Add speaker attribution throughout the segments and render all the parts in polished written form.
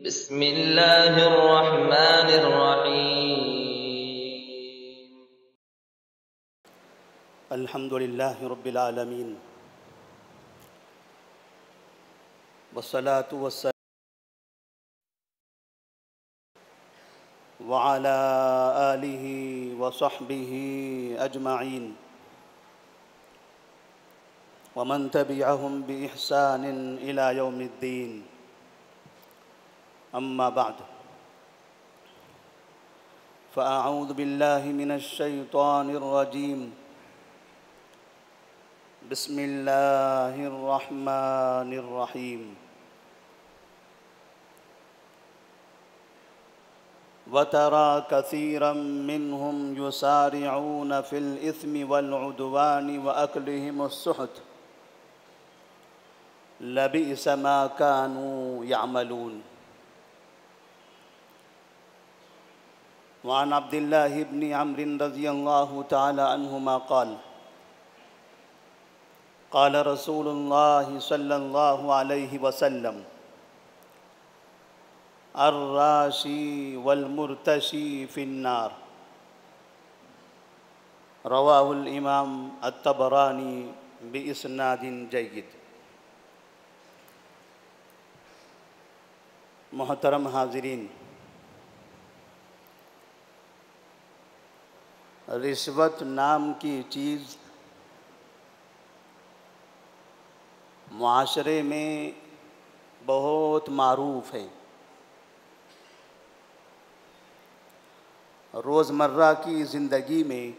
Speaker 1: बिस्मिल्लाहिर्रहमानिर्रहीम।
Speaker 2: अल्हम्दुलिल्लाहि रब्बिल आलमीन वस्सलातु वस्सलामु वअला आलिहि वसहबिहि अजमईन वमन तबिअहुम बिइहसानिन इला यौमिद्दीन। अम्मा बअद फ़अऊज़ु बिल्लाहि मिनश शैतानिर रजीम। बिस्मिल्लाहिर्रहमानिर्रहीम। वतरा कसीरम मिनहुम युसारिऊन फिल इस्मि वल उद्वानि व अक्लिहिमुस्सुहत लबिअस मा कानू यअमलून। वअन अब्दिल्लाहि इब्न अम्र रज़ियल्लाहु तआला अन्हुमा क़ाल क़ाल रसूलुल्लाहि सल्लल्लाहु अलैहि वसल्लम अर्राशी वल मुर्तशी फिन्नार। रवाहुल इमाम अत-तबरानी बिइस्नादिन जय्यिद। मोहतरम हाज़िरीन, रिश्वत नाम की चीज़ मुआशरे में बहुत मारूफ़ है। रोज़मर्रा की ज़िंदगी में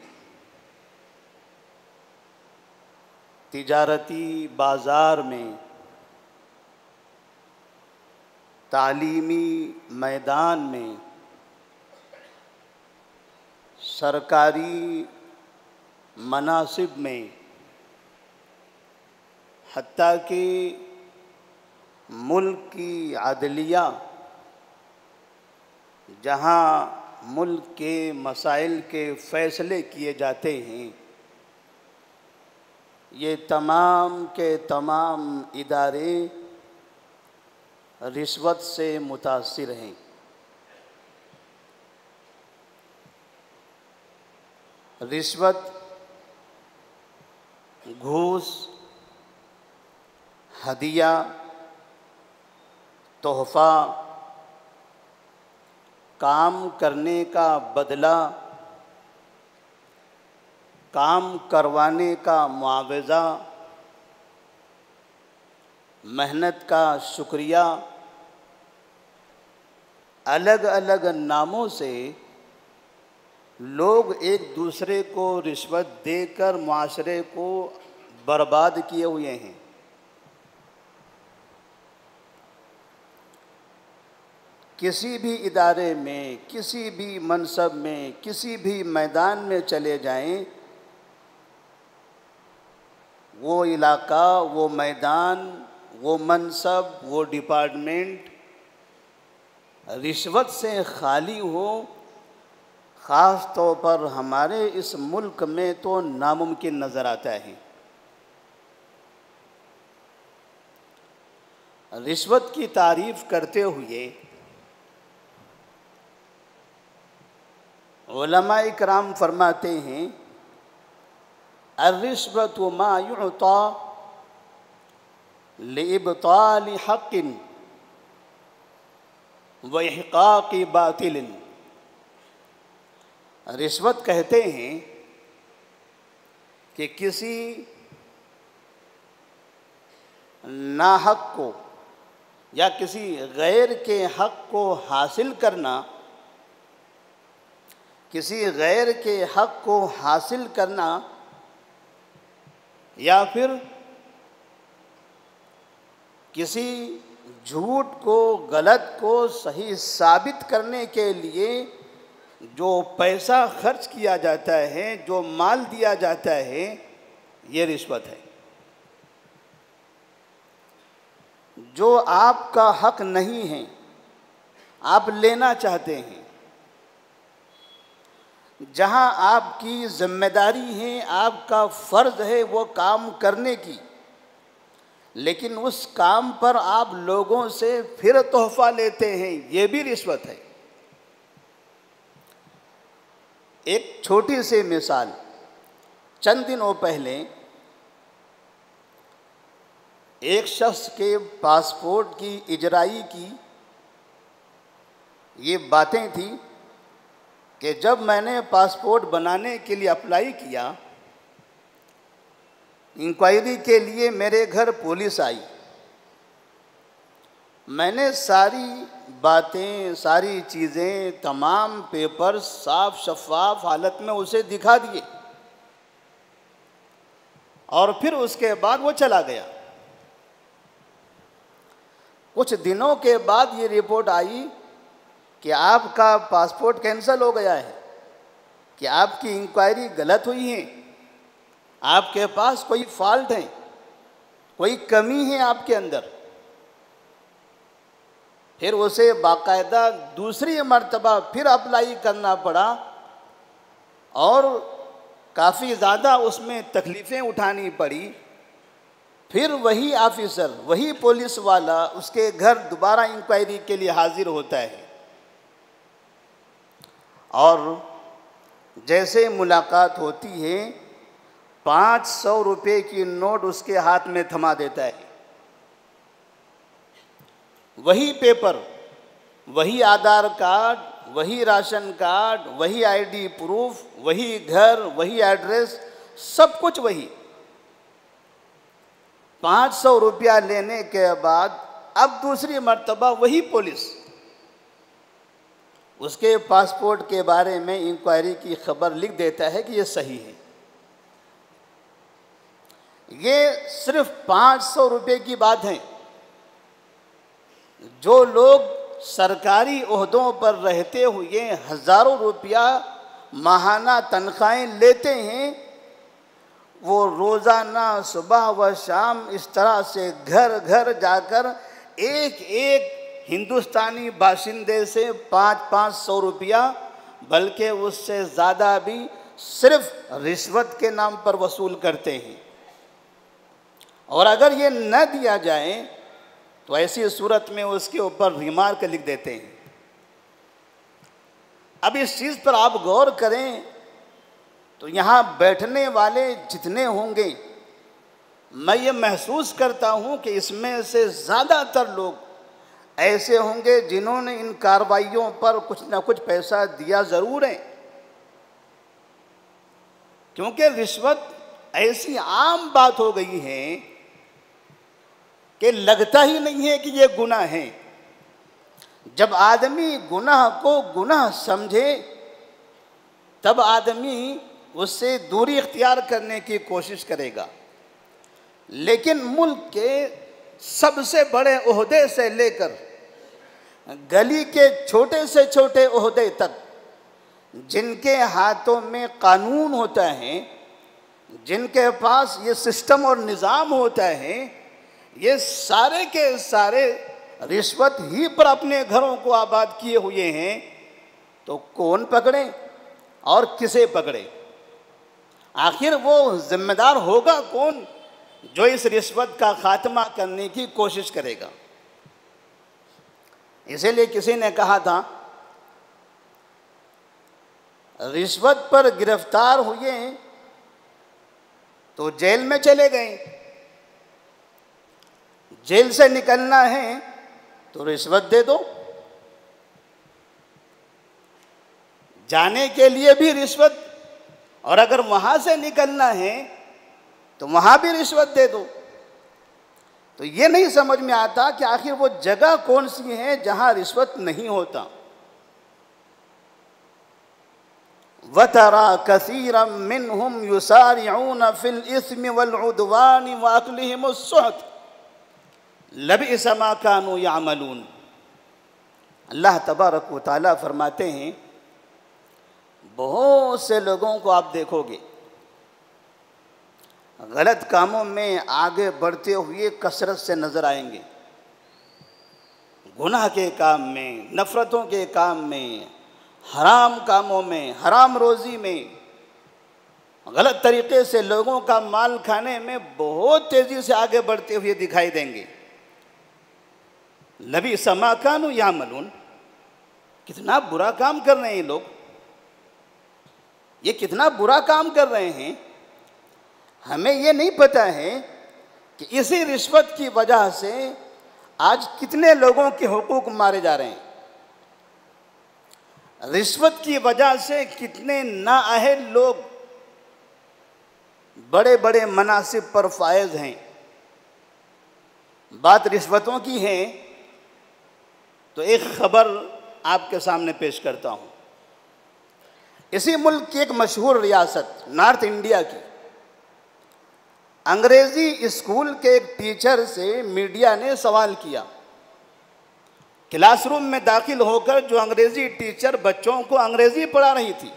Speaker 2: तिजारती बाज़ार में, तालीमी मैदान में, सरकारी मनासिब में, हत्ता कि मुल्क की अदलिया जहाँ मुल्क के मसाइल के फ़ैसले किए जाते हैं, ये तमाम के तमाम इदारे रिश्वत से मुतासिर हैं। रिश्वत, घूस, हदिया, तोहफ़ा, काम करने का बदला, काम करवाने का मुआवज़ा, मेहनत का शुक्रिया, अलग अलग नामों से लोग एक दूसरे को रिश्वत देकर मुआशरे को बर्बाद किए हुए हैं। किसी भी इदारे में, किसी भी मनसब में, किसी भी मैदान में चले जाएं, वो इलाका, वो मैदान, वो मनसब, वो डिपार्टमेंट रिश्वत से खाली हो, ख़ास तौर पर हमारे इस मुल्क में तो नामुमकिन नज़र आता है। रिश्वत की तारीफ़ करते हुए उलमा इकराम फरमाते हैं, अर्रिश्वतु मा युअता लिइब्तालि हक़्क़िन व इहक़ाक़ि बातिलिन। रिश्वत कहते हैं कि किसी नाहक को या किसी गैर के हक़ को हासिल करना, किसी गैर के हक़ को हासिल करना या फिर किसी झूठ को, गलत को सही साबित करने के लिए जो पैसा खर्च किया जाता है, जो माल दिया जाता है, ये रिश्वत है। जो आपका हक़ नहीं है, आप लेना चाहते हैं, जहां आपकी जिम्मेदारी है, आपका फ़र्ज़ है वो काम करने की, लेकिन उस काम पर आप लोगों से फिर तोहफा लेते हैं, ये भी रिश्वत है। एक छोटी सी मिसाल, चंद दिनों पहले एक शख्स के पासपोर्ट की इजराई की ये बातें थी कि जब मैंने पासपोर्ट बनाने के लिए अप्लाई किया, इंक्वायरी के लिए मेरे घर पुलिस आई। मैंने सारी बातें, सारी चीज़ें, तमाम पेपर साफ शफाफ हालत में उसे दिखा दिए और फिर उसके बाद वो चला गया। कुछ दिनों के बाद ये रिपोर्ट आई कि आपका पासपोर्ट कैंसिल हो गया है, कि आपकी इंक्वायरी गलत हुई है, आपके पास कोई फॉल्ट है, कोई कमी है आपके अंदर। फिर उसे बाकायदा दूसरी मर्तबा फिर अप्लाई करना पड़ा और काफ़ी ज़्यादा उसमें तकलीफ़ें उठानी पड़ी। फिर वही ऑफिसर, वही पुलिस वाला उसके घर दोबारा इंक्वायरी के लिए हाजिर होता है और जैसे मुलाकात होती है 500 रुपये की नोट उसके हाथ में थमा देता है। वही पेपर, वही आधार कार्ड, वही राशन कार्ड, वही आईडी प्रूफ, वही घर, वही एड्रेस, सब कुछ वही। 500 रुपया लेने के बाद अब दूसरी मर्तबा वही पुलिस उसके पासपोर्ट के बारे में इंक्वायरी की खबर लिख देता है कि ये सही है। ये सिर्फ 500 रुपये की बात है। जो लोग सरकारी ओहदों पर रहते हुए हज़ारों रुपया माहाना तनख्वाहें लेते हैं, वो रोज़ाना सुबह व शाम इस तरह से घर घर जाकर एक एक हिंदुस्तानी बाशिंदे से 500 रुपया, बल्कि उससे ज़्यादा भी सिर्फ रिश्वत के नाम पर वसूल करते हैं। और अगर ये न दिया जाए तो ऐसी सूरत में उसके ऊपर रिमार्क लिख देते हैं। अब इस चीज़ पर आप गौर करें तो यहाँ बैठने वाले जितने होंगे, मैं ये महसूस करता हूँ कि इसमें से ज़्यादातर लोग ऐसे होंगे जिन्होंने इन कार्रवाइयों पर कुछ ना कुछ पैसा दिया ज़रूर है, क्योंकि रिश्वत ऐसी आम बात हो गई है कि लगता ही नहीं है कि ये गुनाह है। जब आदमी गुनाह को गुनाह समझे तब आदमी उससे दूरी इख्तियार करने की कोशिश करेगा। लेकिन मुल्क के सबसे बड़े ओहदे से लेकर गली के छोटे से छोटे ओहदे तक, जिनके हाथों में कानून होता है, जिनके पास ये सिस्टम और निज़ाम होता है, ये सारे के सारे रिश्वत ही पर अपने घरों को आबाद किए हुए हैं। तो कौन पकड़े और किसे पकड़े? आखिर वो जिम्मेदार होगा कौन जो इस रिश्वत का खात्मा करने की कोशिश करेगा? इसीलिए किसी ने कहा था, रिश्वत पर गिरफ्तार हुए तो जेल में चले गए, जेल से निकलना है तो रिश्वत दे दो, जाने के लिए भी रिश्वत, और अगर वहां से निकलना है तो वहां भी रिश्वत दे दो। तो ये नहीं समझ में आता कि आखिर वो जगह कौन सी है जहां रिश्वत नहीं होता। वतरा कसीरम मिनहुम युसारिऊन फिल इस्मि वल उद्वानि व अक्लिहिमुस सुहत लबिस मा कानू यामलून। अल्लाह तबारक व तआला फरमाते हैं, बहुत से लोगों को आप देखोगे गलत कामों में आगे बढ़ते हुए कसरत से नज़र आएंगे। गुनाह के काम में, नफ़रतों के काम में, हराम कामों में, हराम रोज़ी में, गलत तरीके से लोगों का माल खाने में बहुत तेजी से आगे बढ़ते हुए दिखाई देंगे। लबी समाकानु यामलून, कितना बुरा काम कर रहे हैं ये लोग, ये कितना बुरा काम कर रहे हैं। हमें ये नहीं पता है कि इसी रिश्वत की वजह से आज कितने लोगों के हुकूक मारे जा रहे हैं। रिश्वत की वजह से कितने नाअहल लोग बड़े बड़े मनासिब पर फायज हैं। बात रिश्वतों की है तो एक खबर आपके सामने पेश करता हूँ। इसी मुल्क की एक मशहूर रियासत नॉर्थ इंडिया की अंग्रेज़ी स्कूल के एक टीचर से मीडिया ने सवाल किया। क्लासरूम में दाखिल होकर जो अंग्रेज़ी टीचर बच्चों को अंग्रेज़ी पढ़ा रही थी,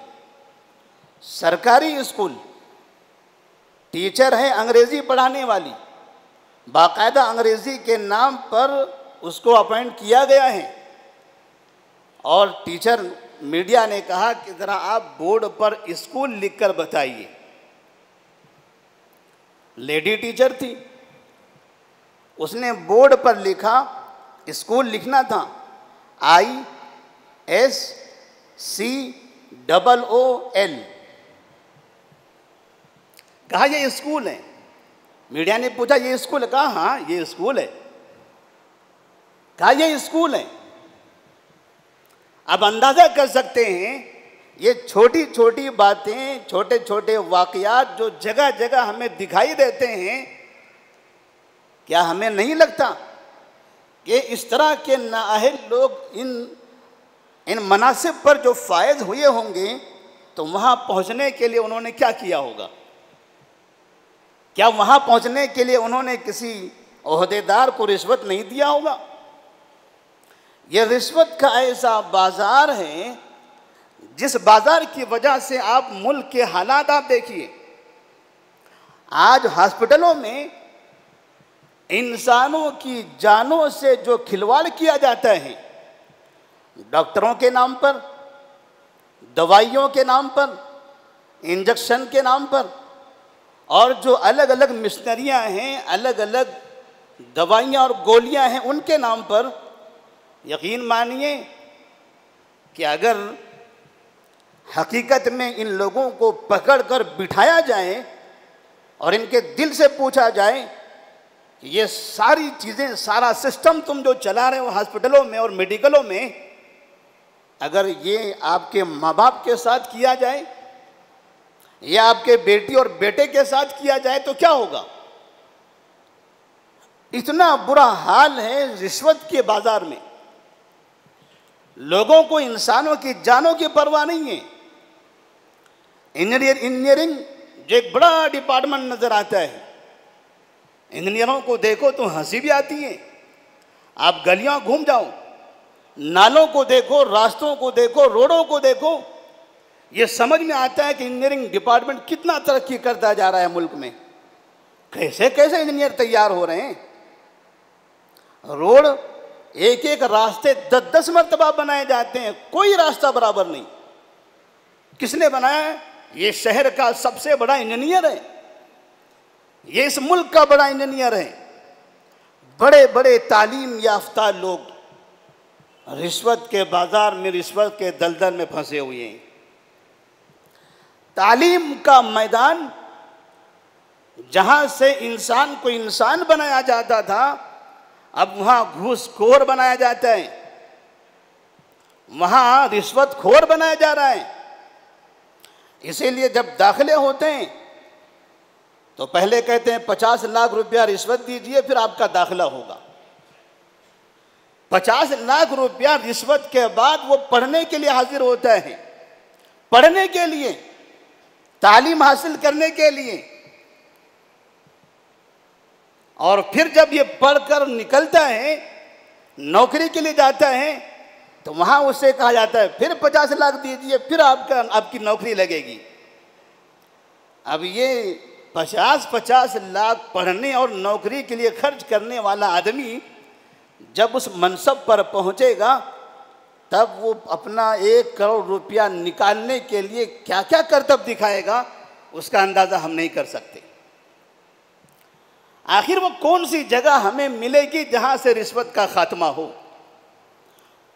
Speaker 2: सरकारी स्कूल, टीचर है अंग्रेज़ी पढ़ाने वाली, बाकायदा अंग्रेज़ी के नाम पर उसको अपॉइंट किया गया है। और टीचर, मीडिया ने कहा कि ज़रा आप बोर्ड पर स्कूल लिखकर बताइए। लेडी टीचर थी, उसने बोर्ड पर लिखा, स्कूल लिखना था ISCOOL। कहा ये स्कूल है। मीडिया ने पूछा ये स्कूल है? कहा हाँ ये स्कूल है। कहा ये स्कूल है। अब अंदाज़ा कर सकते हैं ये छोटी छोटी बातें, छोटे छोटे वाक़यात जो जगह जगह हमें दिखाई देते हैं, क्या हमें नहीं लगता कि इस तरह के नाअहल लोग इन मनासिब पर जो फायज हुए होंगे तो वहाँ पहुँचने के लिए उन्होंने क्या किया होगा? क्या वहाँ पहुँचने के लिए उन्होंने किसी ओहदेदार को रिश्वत नहीं दिया होगा? ये रिश्वत का ऐसा बाज़ार है जिस बाज़ार की वजह से आप मुल्क के हालात आप देखिए। आज हॉस्पिटलों में इंसानों की जानों से जो खिलवाड़ किया जाता है, डॉक्टरों के नाम पर, दवाइयों के नाम पर, इंजेक्शन के नाम पर, और जो अलग अलग मिशनरियाँ हैं, अलग अलग दवाइयाँ और गोलियाँ हैं, उनके नाम पर, यकीन मानिए कि अगर हकीकत में इन लोगों को पकड़कर बिठाया जाए और इनके दिल से पूछा जाए कि ये सारी चीज़ें, सारा सिस्टम तुम जो चला रहे हो हॉस्पिटलों में और मेडिकलों में, अगर ये आपके माँ बाप के साथ किया जाए या आपके बेटी और बेटे के साथ किया जाए तो क्या होगा? इतना बुरा हाल है रिश्वत के बाजार में। लोगों को, इंसानों की जानों की परवाह नहीं है। इंजीनियरिंग जो एक बड़ा डिपार्टमेंट नज़र आता है, इंजीनियरों को देखो तो हंसी भी आती है। आप गलियां घूम जाओ, नालों को देखो, रास्तों को देखो, रोडों को देखो, ये समझ में आता है कि इंजीनियरिंग डिपार्टमेंट कितना तरक्की करता जा रहा है मुल्क में। कैसे कैसे इंजीनियर तैयार हो रहे हैं। रोड, एक एक रास्ते 10-10 मरतबा बनाए जाते हैं, कोई रास्ता बराबर नहीं। किसने बनाया है? ये शहर का सबसे बड़ा इंजीनियर है, ये इस मुल्क का बड़ा इंजीनियर है। बड़े बड़े तालीम याफ्ता लोग रिश्वत के बाजार में, रिश्वत के दलदल में फंसे हुए हैं। तालीम का मैदान जहां से इंसान को इंसान बनाया जाता था, अब वहाँ घूसखोर बनाया जाता है, वहाँ रिश्वतखोर बनाया जा रहा है। इसीलिए जब दाखिले होते हैं तो पहले कहते हैं 50 लाख रुपया रिश्वत दीजिए फिर आपका दाखिला होगा। 50 लाख रुपया रिश्वत के बाद वो पढ़ने के लिए हाजिर होता है, पढ़ने के लिए, तालीम हासिल करने के लिए। और फिर जब ये पढ़कर निकलता है, नौकरी के लिए जाता है, तो वहाँ उससे कहा जाता है फिर 50 लाख दीजिए फिर आपकी नौकरी लगेगी। अब ये 50-50 लाख पढ़ने और नौकरी के लिए खर्च करने वाला आदमी जब उस मनसब पर पहुँचेगा, तब वो अपना 1 करोड़ रुपया निकालने के लिए क्या क्या करतब दिखाएगा, उसका अंदाज़ा हम नहीं कर सकते। आखिर वो कौन सी जगह हमें मिलेगी जहां से रिश्वत का खात्मा हो?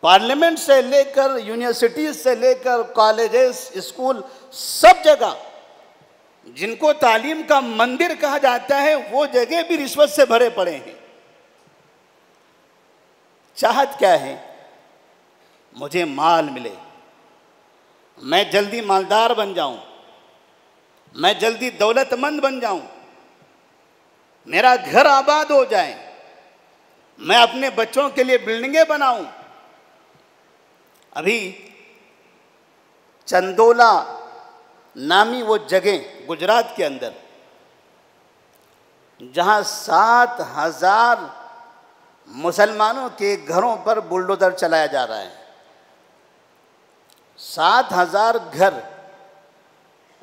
Speaker 2: पार्लियामेंट से लेकर यूनिवर्सिटीज से लेकर कॉलेजेस, स्कूल, सब जगह जिनको तालीम का मंदिर कहा जाता है वो जगह भी रिश्वत से भरे पड़े हैं। चाहत क्या है? मुझे माल मिले, मैं जल्दी मालदार बन जाऊं, मैं जल्दी दौलतमंद बन जाऊं, मेरा घर आबाद हो जाए, मैं अपने बच्चों के लिए बिल्डिंगें बनाऊं। अभी चंदोला नामी वो जगह गुजरात के अंदर जहां 7,000 मुसलमानों के घरों पर बुलडोजर चलाया जा रहा है। 7,000 घर।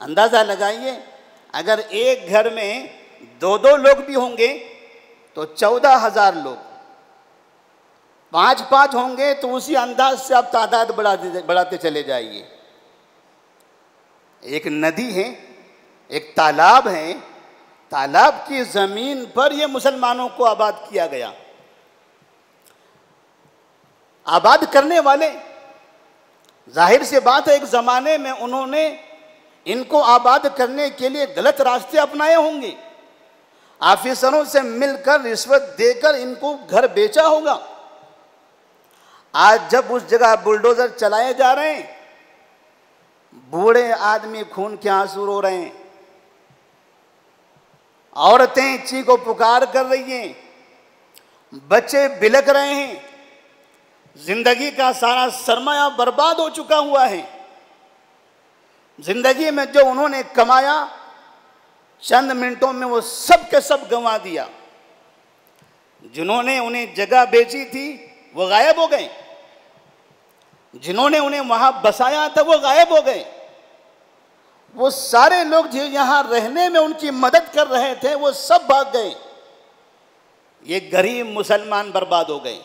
Speaker 2: अंदाज़ा लगाइए, अगर एक घर में 2-2 लोग भी होंगे तो 14,000 लोग, 5-5 होंगे तो उसी अंदाज से आप तादाद बढ़ाते चले जाइए। एक नदी है, एक तालाब है, तालाब की ज़मीन पर ये मुसलमानों को आबाद किया गया। आबाद करने वाले, जाहिर सी बात है एक ज़माने में उन्होंने इनको आबाद करने के लिए गलत रास्ते अपनाए होंगे। ऑफिसरों से मिलकर रिश्वत देकर इनको घर बेचा होगा। आज जब उस जगह बुलडोजर चलाए जा रहे हैं, बूढ़े आदमी खून के आंसू रो रहे हैं, औरतें चीखो पुकार कर रही हैं, बच्चे बिलख रहे हैं, जिंदगी का सारा सरमाया बर्बाद हो चुका हुआ है। जिंदगी में जो उन्होंने कमाया चंद मिनटों में वो सब के सब गंवा दिया। जिन्होंने उन्हें जगह बेची थी वो गायब हो गए, जिन्होंने उन्हें वहां बसाया था वो गायब हो गए। वो सारे लोग जो यहां रहने में उनकी मदद कर रहे थे वो सब भाग गए। ये गरीब मुसलमान बर्बाद हो गए।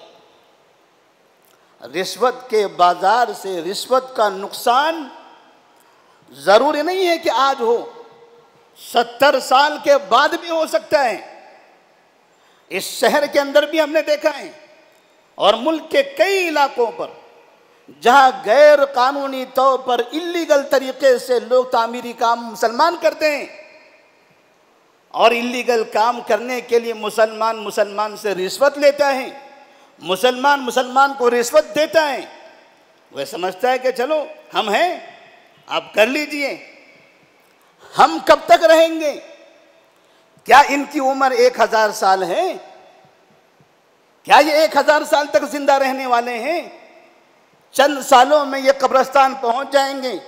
Speaker 2: रिश्वत के बाजार से रिश्वत का नुकसान जरूरी नहीं है कि आज हो, 70 साल के बाद भी हो सकता है। इस शहर के अंदर भी हमने देखा है और मुल्क के कई इलाकों पर जहां गैर कानूनी तौर पर इल्लीगल तरीके से लोग तामीरी काम मुसलमान करते हैं और इल्लीगल काम करने के लिए मुसलमान से रिश्वत लेता है, मुसलमान को रिश्वत देता है। वह समझता है कि चलो हम हैं, आप कर लीजिए। हम कब तक रहेंगे? क्या इनकी उम्र 1000 साल है? क्या ये 1000 साल तक जिंदा रहने वाले हैं? चंद सालों में ये कब्रिस्तान पहुंच जाएंगे।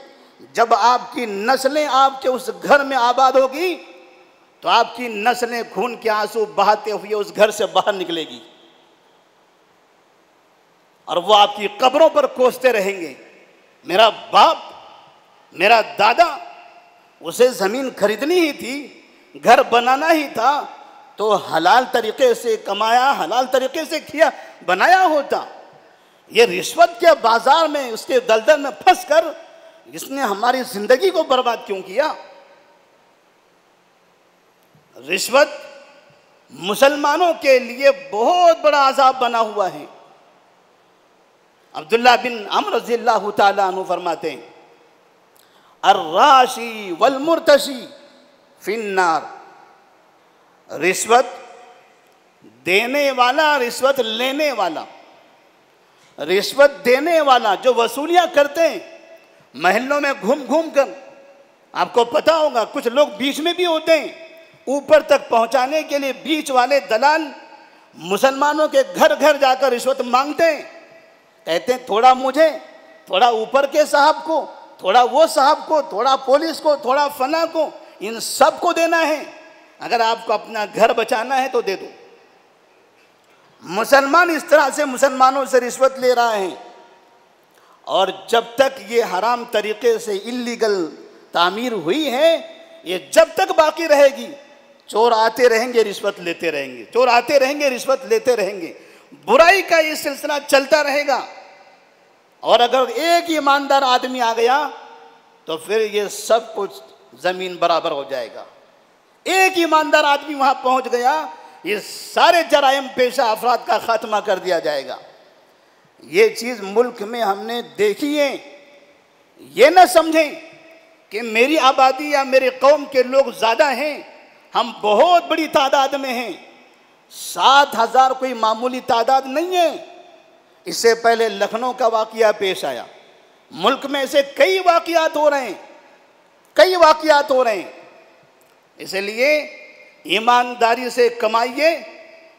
Speaker 2: जब आपकी नस्लें आपके उस घर में आबाद होगी तो आपकी नस्लें खून के आंसू बहाते हुए उस घर से बाहर निकलेगी और वो आपकी कब्रों पर कोसते रहेंगे, मेरा बाप, मेरा दादा, उसे जमीन खरीदनी ही थी, घर बनाना ही था तो हलाल तरीके से कमाया, हलाल तरीके से किया, बनाया होता। ये रिश्वत के बाजार में, उसके दलदल में फंसकर इसने हमारी जिंदगी को बर्बाद क्यों किया? रिश्वत मुसलमानों के लिए बहुत बड़ा अजाब बना हुआ है। अब्दुल्लाह बिन अम्र रज़ियल्लाहु ताला अन्हु फरमाते हैं, अर्राशी वल मुर्तशी फिन्नार। रिश्वत देने वाला, रिश्वत लेने वाला, रिश्वत देने वाला जो वसूलियां करते हैं महलों में घूम घूम कर, आपको पता होगा कुछ लोग बीच में भी होते हैं, ऊपर तक पहुंचाने के लिए बीच वाले दलाल मुसलमानों के घर घर जाकर रिश्वत मांगते हैं। कहते हैं थोड़ा मुझे, थोड़ा ऊपर के साहब को, थोड़ा वो साहब को, थोड़ा पुलिस को, थोड़ा फना को, इन सब को देना है। अगर आपको अपना घर बचाना है तो दे दो। मुसलमान इस तरह से मुसलमानों से रिश्वत ले रहा है और जब तक ये हराम तरीके से इल्लीगल तामीर हुई है, ये जब तक बाकी रहेगी, चोर आते रहेंगे, रिश्वत लेते रहेंगे, चोर आते रहेंगे, रिश्वत लेते रहेंगे। बुराई का ये सिलसिला चलता रहेगा और अगर एक ईमानदार आदमी आ गया तो फिर ये सब कुछ ज़मीन बराबर हो जाएगा। एक ईमानदार आदमी वहाँ पहुँच गया, ये सारे जराइम पेशा अफराद का खात्मा कर दिया जाएगा। ये चीज़ मुल्क में हमने देखी है। ये न समझें कि मेरी आबादी या मेरे कौम के लोग ज़्यादा हैं, हम बहुत बड़ी तादाद में हैं। 7,000 कोई मामूली तादाद नहीं है। इससे पहले लखनऊ का वाक़या पेश आया। मुल्क में ऐसे कई वाक़यात हो रहे हैं, कई वाक़यात हो रहे हैं। इसलिए ईमानदारी से कमाइए,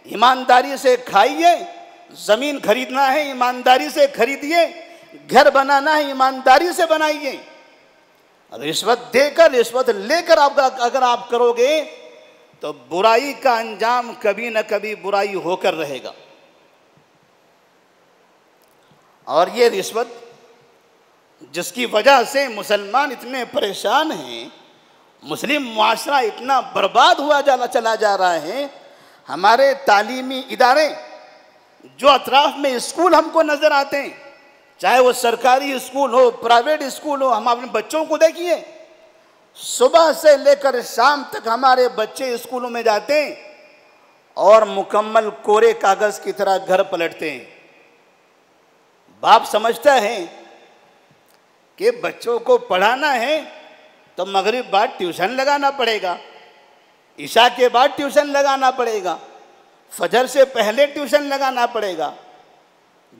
Speaker 2: ईमानदारी से खाइए। ज़मीन खरीदना है ईमानदारी से खरीदिए, घर बनाना है ईमानदारी से बनाइए। रिश्वत देकर रिश्वत लेकर अगर आप करोगे तो बुराई का अंजाम कभी न कभी बुराई होकर रहेगा। और ये रिश्वत जिसकी वजह से मुसलमान इतने परेशान हैं, मुस्लिम मुआशरा इतना बर्बाद हुआ चला जा रहा है। हमारे तालीमी इदारे जो अतराफ़ में स्कूल हमको नज़र आते हैं, चाहे वो सरकारी स्कूल हो, प्राइवेट स्कूल हो, हम अपने बच्चों को देखिए, सुबह से लेकर शाम तक हमारे बच्चे स्कूलों में जाते हैं और मुकम्मल कोरे कागज़ की तरह घर पलटते हैं। बाप समझता है कि बच्चों को पढ़ाना है तो मगरिब बाद ट्यूशन लगाना पड़ेगा, इशा के बाद ट्यूशन लगाना पड़ेगा, फजर से पहले ट्यूशन लगाना पड़ेगा।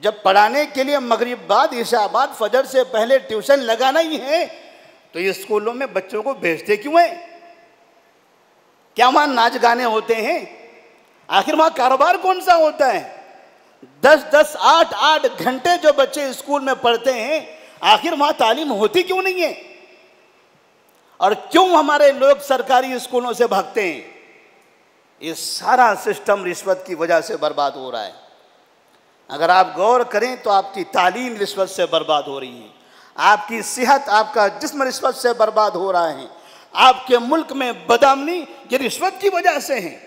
Speaker 2: जब पढ़ाने के लिए मगरिब बाद, इशा बाद, फजर से पहले ट्यूशन लगाना ही है तो ये स्कूलों में बच्चों को भेजते क्यों हैं? क्या वहाँ नाच गाने होते हैं? आखिर वहाँ कारोबार कौन सा होता है? 10-10, 8-8 घंटे जो बच्चे स्कूल में पढ़ते हैं, आखिर वहाँ तालीम होती क्यों नहीं है? और क्यों हमारे लोग सरकारी स्कूलों से भागते हैं? ये सारा सिस्टम रिश्वत की वजह से बर्बाद हो रहा है। अगर आप गौर करें तो आपकी तालीम रिश्वत से बर्बाद हो रही है, आपकी सेहत, आपका जिस्म रिश्वत से बर्बाद हो रहा है, आपके मुल्क में बदअमनी ये रिश्वत की वजह से है।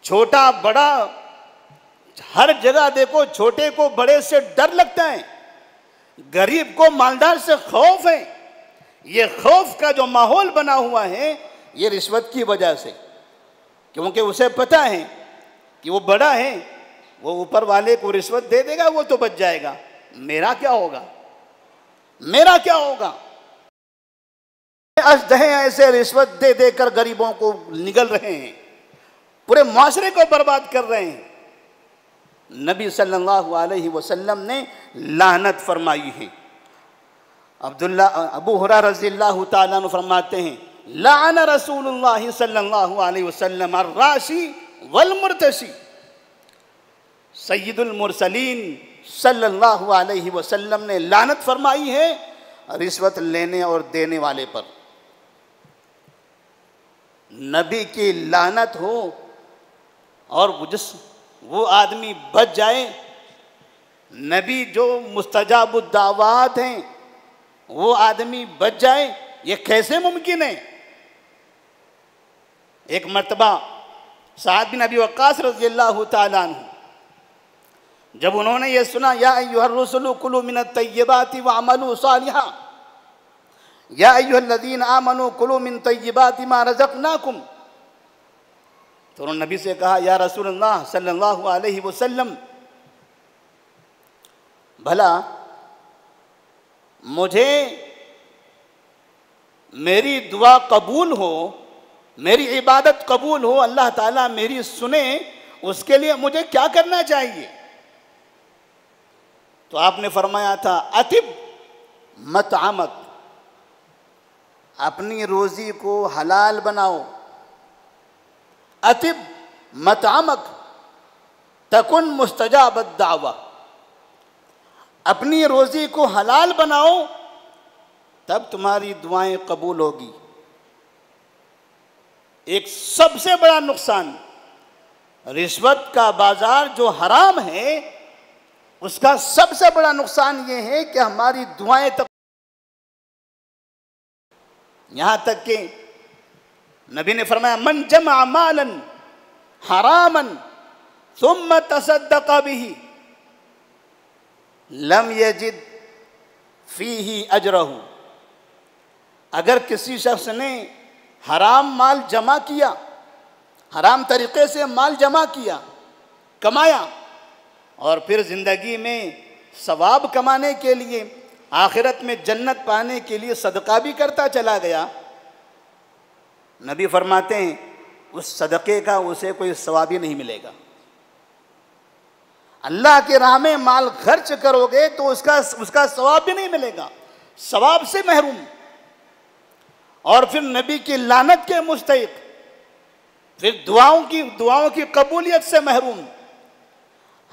Speaker 2: छोटा बड़ा हर जगह देखो, छोटे को बड़े से डर लगता है, गरीब को मालदार से खौफ है। ये खौफ का जो माहौल बना हुआ है ये रिश्वत की वजह से, क्योंकि उसे पता है कि वो बड़ा है, वो ऊपर वाले को रिश्वत दे देगा, वो तो बच जाएगा, मेरा क्या होगा, मेरा क्या होगा। अजदहे ऐसे रिश्वत दे देकर गरीबों को निगल रहे हैं, पूरे माशरे को बर्बाद कर रहे हैं। नबी सल्लल्लाहु अलैहि वसल्लम ने लानत फरमाई है। अबू हुरैरा रज़ियल्लाहु ताला अन्हु फरमाते हैं, लान रसूलुल्लाह सल्लल्लाहु अलैहि वसल्लम अर्राशी वल मुर्तशी। सय्यदुल मुरसलीन सल्लल्लाहु अलैहि वसल्लम ने लानत फरमाई है रिश्वत लेने और देने वाले पर। नबी की लानत हो और वो आदमी बच जाए। नबी जो मुस्तजाबुद दावात हैं वो आदमी बच जाए, ये कैसे मुमकिन है? एक मर्तबा साद बिन अबी वक्कास रज़ियल्लाहु ताला अन्हु, जब उन्होंने ये सुना, या अय्युहर रुसुलु कुलू मिनत तय्यिबाति वअमलू सालिहा, या अय्युहल्लज़ीना आमनू कुलू मिन तय्यिबाति मा रज़क़नाकुम, तो उन्होंने नबी से कहा, या रसूलल्लाह सल्लल्लाहु अलैहि वसल्लम, भला मुझे मेरी दुआ कबूल हो, मेरी इबादत कबूल हो, अल्लाह ताला मेरी सुने, उसके लिए मुझे क्या करना चाहिए? तो आपने फरमाया था, अतिब मतअमक, अपनी रोजी को हलाल बनाओ। अतिब मतअमक तकुन मुस्तजाबद दावा, अपनी रोजी को हलाल बनाओ तब तुम्हारी दुआएं कबूल होगी। एक सबसे बड़ा नुकसान रिश्वत का बाजार जो हराम है, उसका सबसे बड़ा नुकसान यह है कि हमारी दुआएं तक, यहां तक कि नबी ने फरमाया, मन जमा मालन हरामन सुम्मा तसद्दक़ बिही लम यजिद फीही अजरहू। अगर किसी शख्स ने हराम माल जमा किया, हराम तरीक़े से माल जमा किया, कमाया, और फिर ज़िंदगी में सवाब कमाने के लिए, आखिरत में जन्नत पाने के लिए सदका भी करता चला गया, नबी फरमाते हैं उस सदक़े का उसे कोई सवाब ही नहीं मिलेगा। अल्लाह के राह में माल खर्च करोगे तो उसका सवाब भी नहीं मिलेगा, सवाब से महरूम, और फिर नबी की लानत के मुस्तहिक, फिर दुआओं की कबूलियत से महरूम।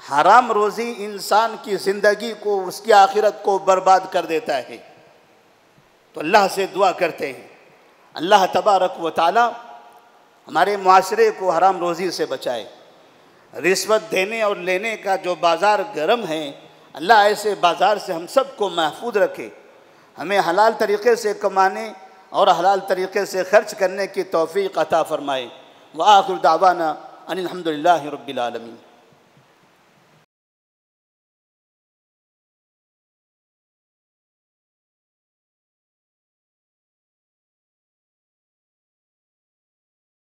Speaker 2: हराम रोज़ी इंसान की ज़िंदगी को, उसकी आखिरत को बर्बाद कर देता है। तो अल्लाह से दुआ करते हैं अल्लाह तबारक व तआला हमारे माशरे को हराम रोज़ी से बचाए। रिश्वत देने और लेने का जो बाज़ार गर्म है, अल्लाह ऐसे बाज़ार से हम सब को महफूज रखे, हमें हलाल तरीक़े से कमाने और हलाल तरीक़े से ख़र्च करने की तौफ़ीक़ अता फ़रमाए। व आखिर दावाना अनिल हम्दुलिल्लाहि रब्बिल आलमीन।